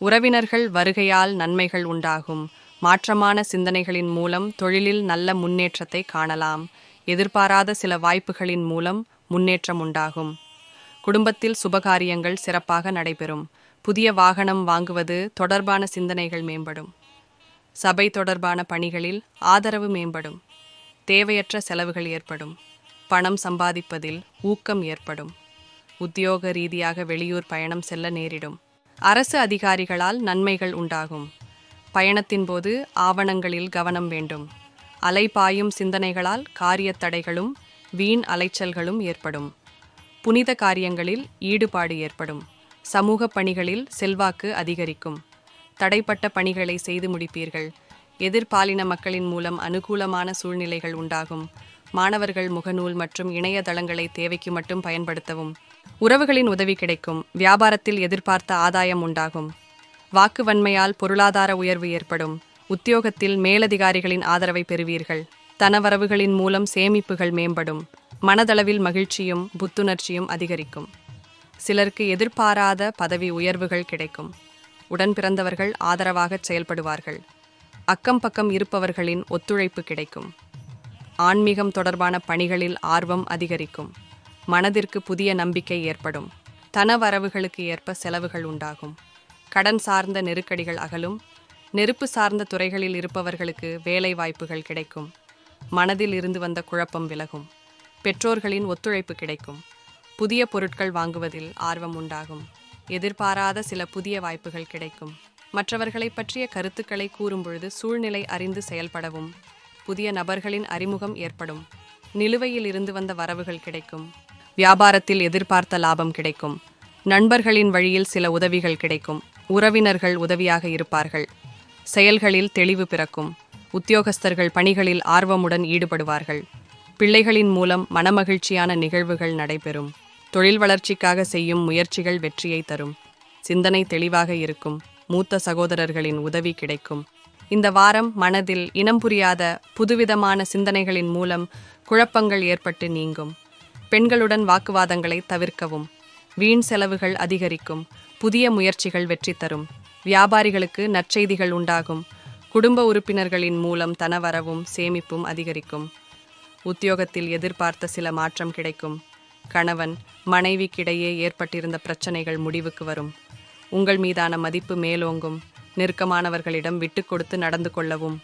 உறவினர்கள் வருகையால் நன்மைகள் உண்டாகும். மாற்றமான சிந்தனைகளின் மூலம் தொழிலில் நல்ல முன்னேற்றத்தை காணலாம். எதிர்பாராத சில வாய்ப்புகளின் மூலம் முன்னேற்றம் உண்டாகும். குடும்பத்தில் சுபகாரியங்கள் சிறப்பாக நடைபெறும். புதிய வாகனம் வாங்குவது தொடர்பான சிந்தனைகள் மேம்படும். சபை தொடர்பான பணிகளில் ஆதரவு மேம்படும். தேவையற்ற செலவுகள் ஏற்படும். பணம் சம்பாதிப்பதில் ஊக்கம் ஏற்படும். உத்தியோக ரீதியாக வெளியூர் பயணம் செல்ல நேரிடும். அரசு அதிகாரிகளால் நன்மைகள் உண்டாகும். பயணத்தின் போது ஆவணங்களில் கவனம் வேண்டும். அலைபாயும் சிந்தனைகளால் காரியத் தடைகளும் வீண் அலைச்சல்களும் ஏற்படும். புனித காரியங்களில் ஈடுபாடு ஏற்படும். சமூக பணிகளில் செல்வாக்கு அதிகரிக்கும். தடைப்பட்ட பணிகளை செய்து முடிப்பீர்கள். எதிர்பாலின மக்களின் மூலம் அனுகூலமான சூழ்நிலைகள் உண்டாகும். மாணவர்கள் முகநூல் மற்றும் இணையதளங்களை தேவைக்கு மட்டும் பயன்படுத்தவும். உறவுகளின் உதவி கிடைக்கும். வியாபாரத்தில் எதிர்பார்த்த ஆதாயம் உண்டாகும். வாக்கு வன்மையால் பொருளாதார உயர்வு ஏற்படும். உத்தியோகத்தில் மேலதிகாரிகளின் ஆதரவை பெறுவீர்கள். தனவரவுகளின் மூலம் சேமிப்புகள் மேம்படும். மனதளவில் மகிழ்ச்சியும் புத்துணர்ச்சியும் அதிகரிக்கும். சிலருக்கு எதிர்பாராத பதவி உயர்வுகள் கிடைக்கும். உடன் பிறந்தவர்கள் ஆதரவாக செயல்படுவார்கள். அக்கம் பக்கம் இருப்பவர்களின் ஒத்துழைப்பு கிடைக்கும். ஆன்மீகம் தொடர்பான பணிகளில் ஆர்வம் அதிகரிக்கும். மனதிற்கு புதிய நம்பிக்கை ஏற்படும். தனவரவுகளுக்கு ஏற்ப செலவுகள் உண்டாகும். கடன் சார்ந்த நெருக்கடிகள் அகலும். நெருப்பு சார்ந்த துறைகளில் இருப்பவர்களுக்கு வேலை வாய்ப்புகள் கிடைக்கும். மனதில் இருந்து வந்த குழப்பம் விலகும். பெற்றோர்களின் ஒத்துழைப்பு கிடைக்கும். புதிய பொருட்கள் வாங்குவதில் ஆர்வம் உண்டாகும். எதிர்பாராத சில புதிய வாய்ப்புகள் கிடைக்கும். மற்றவர்களை பற்றிய கருத்துக்களை கூறும்பொழுது சூழ்நிலை அறிந்து செயல்படவும். புதிய நபர்களின் அறிமுகம் ஏற்படும். நிலுவையில் இருந்து வந்த வரவுகள் கிடைக்கும். வியாபாரத்தில் எதிர்பார்த்த லாபம் கிடைக்கும். நண்பர்களின் வழியில் சில உதவிகள் கிடைக்கும். உறவினர்கள் உதவியாக இருப்பார்கள். செயல்களில் தெளிவு பிறக்கும். உத்தியோகஸ்தர்கள் பணிகளில் ஆர்வமுடன் ஈடுபடுவார்கள். பிள்ளைகளின் மூலம் மனமகிழ்ச்சியான நிகழ்வுகள் நடைபெறும். தொழில் வளர்ச்சிக்காக செய்யும் முயற்சிகள் வெற்றியை தரும். சிந்தனை தெளிவாக இருக்கும். மூத்த சகோதரர்களின் உதவி கிடைக்கும். இந்த வாரம் மனதில் இனம் புரியாத புதுவிதமான சிந்தனைகளின் மூலம் குழப்பங்கள் ஏற்பட்டு நீங்கும். பெண்களுடன் வாக்குவாதங்களை தவிர்க்கவும். வீண் செலவுகள் அதிகரிக்கும். புதிய முயற்சிகள் வெற்றி தரும். வியாபாரிகளுக்கு நற்செய்திகள் உண்டாகும். குடும்ப உறுப்பினர்களின் மூலம் தனவரவும் சேமிப்பும் அதிகரிக்கும். உத்தியோகத்தில் எதிர்பார்த்த சில மாற்றம் கிடைக்கும். கணவன் மனைவிக்கிடையே ஏற்பட்டிருந்த பிரச்சனைகள் முடிவுக்கு வரும். உங்கள் மீதான மதிப்பு மேலோங்கும். நெருக்கமானவர்களிடம் விட்டு கொடுத்து நடந்து கொள்ளவும்.